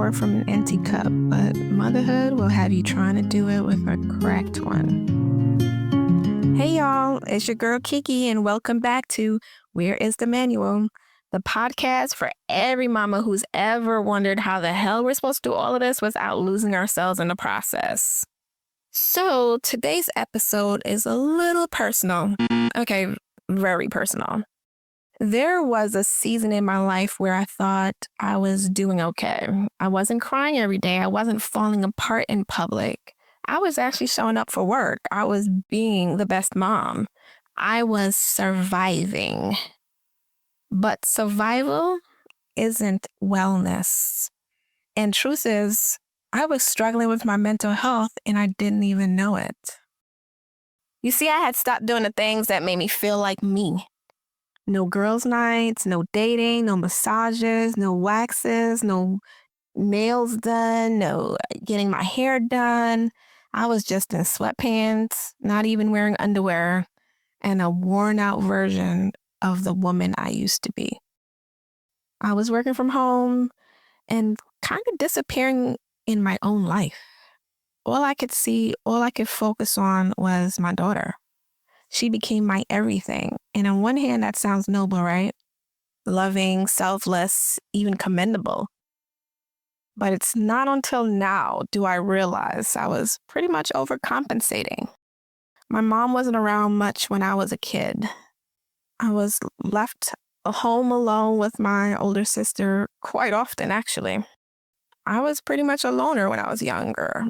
pour from an empty cup, but motherhood will have you trying to do it with a cracked one. Hey y'all, it's your girl Kiki, and welcome back to Where is the Manual? The podcast for every mama who's ever wondered how the hell we're supposed to do all of this without losing ourselves in the process. So today's episode is a little personal. Okay, very personal. There was a season in my life where I thought I was doing okay. I wasn't crying every day. I wasn't falling apart in public. I was actually showing up for work. I was being the best mom. I was surviving. But survival isn't wellness. And truth is, I was struggling with my mental health and I didn't even know it. You see, I had stopped doing the things that made me feel like me. No girls' nights, no dating, no massages, no waxes, no nails done, no getting my hair done. I was just in sweatpants, not even wearing underwear, and a worn out version of the woman I used to be. I was working from home and kind of disappearing in my own life. All I could see, all I could focus on was my daughter. She became my everything. And on one hand, that sounds noble, right? Loving, selfless, even commendable. But it's not until now do I realize I was pretty much overcompensating. My mom wasn't around much when I was a kid. I was left home alone with my older sister quite often, actually. I was pretty much a loner when I was younger.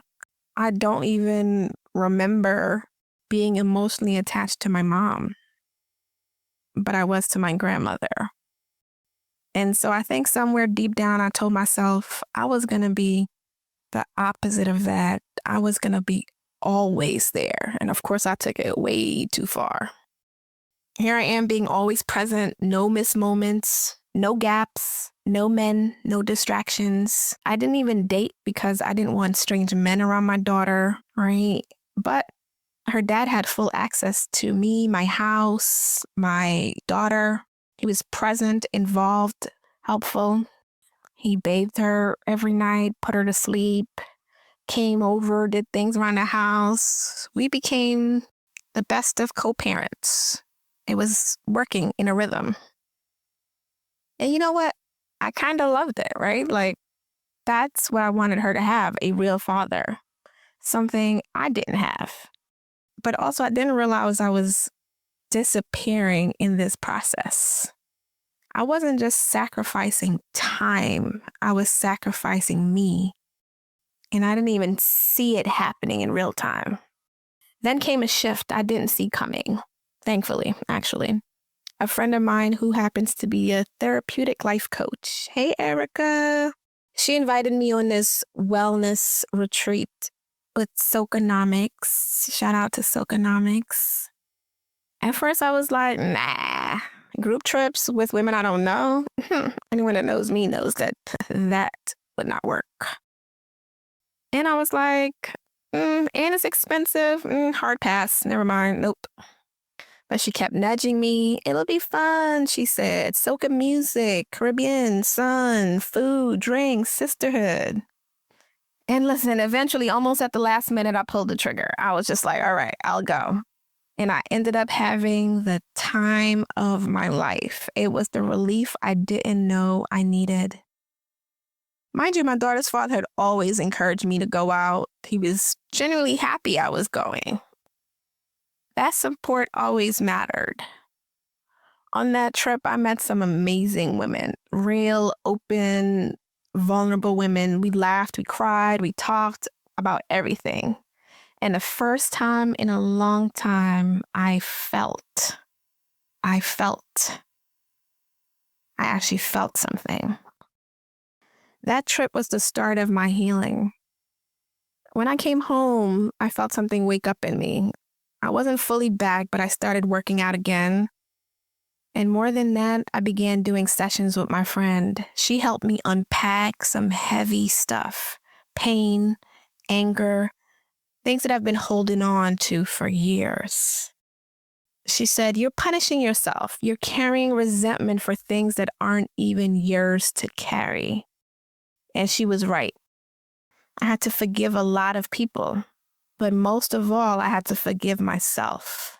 I don't even remember being emotionally attached to my mom, but I was to my grandmother. And so I think somewhere deep down, I told myself I was going to be the opposite of that. I was going to be always there. And of course, I took it way too far. Here I am being always present, no missed moments, no gaps, no men, no distractions. I didn't even date because I didn't want strange men around my daughter, right? But her dad had full access to me, my house, my daughter. He was present, involved, helpful. He bathed her every night, put her to sleep, came over, did things around the house. We became the best of co-parents. It was working in a rhythm. And you know what? I kind of loved it, right? Like, that's what I wanted her to have, a real father. Something I didn't have. But also, I didn't realize I was disappearing in this process. I wasn't just sacrificing time. I was sacrificing me. And I didn't even see it happening in real time. Then came a shift I didn't see coming. Thankfully, actually. A friend of mine who happens to be a therapeutic life coach. Hey, Erica. She invited me on this wellness retreat with Soconomics. Shout out to Soconomics. At first, I was like, nah. Group trips with women I don't know. Anyone that knows me knows that that would not work. And I was like, and it's expensive. Hard pass. Never mind. Nope. But she kept nudging me. It'll be fun, she said. Soca music, Caribbean, sun, food, drinks, sisterhood. And listen, eventually, almost at the last minute, I pulled the trigger. I was just like, all right, I'll go. And I ended up having the time of my life. It was the relief I didn't know I needed. Mind you, my daughter's father had always encouraged me to go out. He was genuinely happy I was going. That support always mattered. On that trip, I met some amazing women, real, open, vulnerable women. We laughed, we cried, we talked about everything. And the first time in a long time, I actually felt something. That trip was the start of my healing. When I came home, I felt something wake up in me. I wasn't fully back, but I started working out again. And more than that, I began doing sessions with my friend. She helped me unpack some heavy stuff, pain, anger, things that I've been holding on to for years. She said, you're punishing yourself. You're carrying resentment for things that aren't even yours to carry. And she was right. I had to forgive a lot of people, but most of all, I had to forgive myself.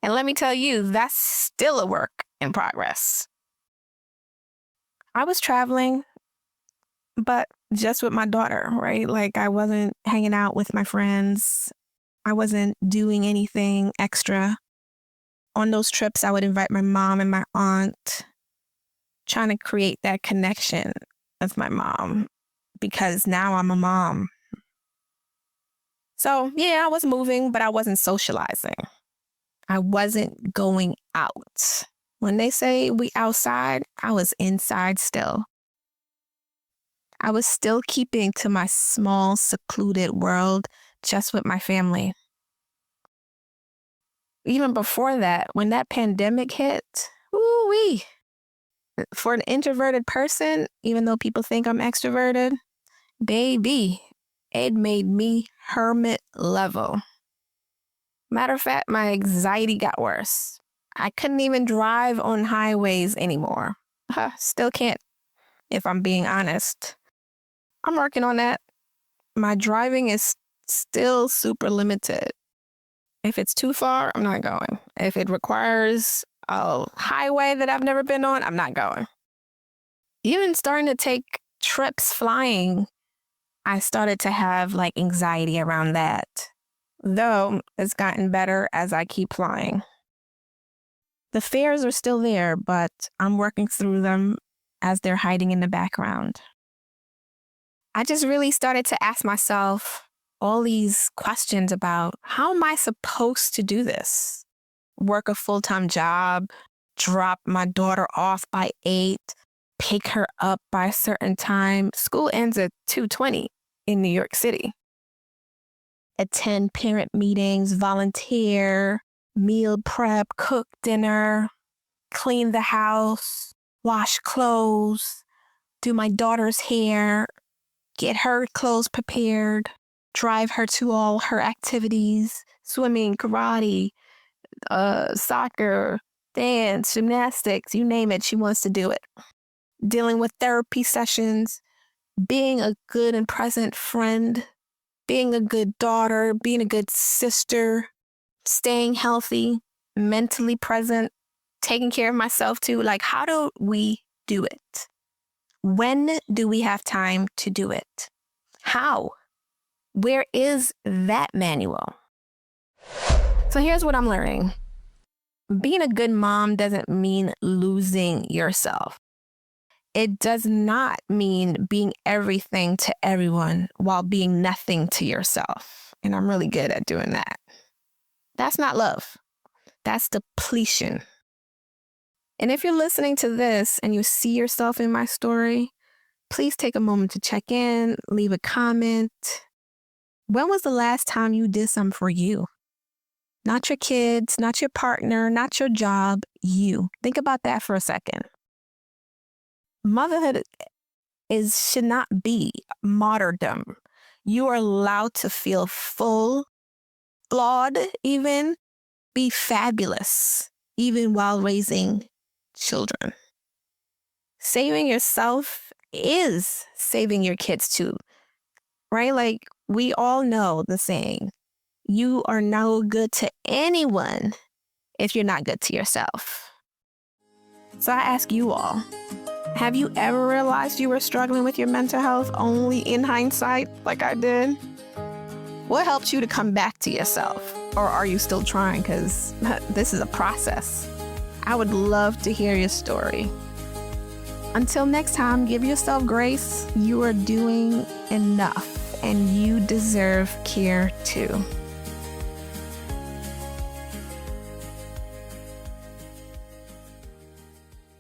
And let me tell you, that's still a work in progress. I was traveling, but just with my daughter, right? Like I wasn't hanging out with my friends. I wasn't doing anything extra. On those trips, I would invite my mom and my aunt, trying to create that connection with my mom because now I'm a mom. So yeah, I was moving, but I wasn't socializing. I wasn't going out. When they say we outside, I was inside still. I was still keeping to my small, secluded world just with my family. Even before that, when that pandemic hit, ooh-wee. For an introverted person, even though people think I'm extroverted, baby, it made me hermit level. Matter of fact, my anxiety got worse. I couldn't even drive on highways anymore. Still can't, if I'm being honest. I'm working on that. My driving is still super limited. If it's too far, I'm not going. If it requires a highway that I've never been on, I'm not going. Even starting to take trips flying, I started to have like anxiety around that. Though it's gotten better as I keep flying. The fears are still there, but I'm working through them as they're hiding in the background. I just really started to ask myself all these questions about how am I supposed to do this? Work a full-time job, drop my daughter off by 8, pick her up by a certain time. School ends at 2:20 in New York City. Attend parent meetings, volunteer, meal prep, cook dinner, clean the house, wash clothes, do my daughter's hair, get her clothes prepared, drive her to all her activities, swimming, karate, soccer, dance, gymnastics, you name it, she wants to do it. Dealing with therapy sessions, being a good and present friend, being a good daughter, being a good sister, staying healthy, mentally present, taking care of myself too. Like, how do we do it? When do we have time to do it? How? Where is that manual? So here's what I'm learning. Being a good mom doesn't mean losing yourself. It does not mean being everything to everyone while being nothing to yourself. And I'm really good at doing that. That's not love. That's depletion. And if you're listening to this and you see yourself in my story, please take a moment to check in, leave a comment. When was the last time you did something for you? Not your kids, not your partner, not your job, you. Think about that for a second. Motherhood should not be martyrdom. You are allowed to feel full, flawed even, be fabulous, even while raising children. Saving yourself is saving your kids too, right? Like we all know the saying, you are no good to anyone if you're not good to yourself. So I ask you all, have you ever realized you were struggling with your mental health only in hindsight like I did? What helped you to come back to yourself? Or are you still trying? Because this is a process. I would love to hear your story. Until next time, give yourself grace. You are doing enough and you deserve care too.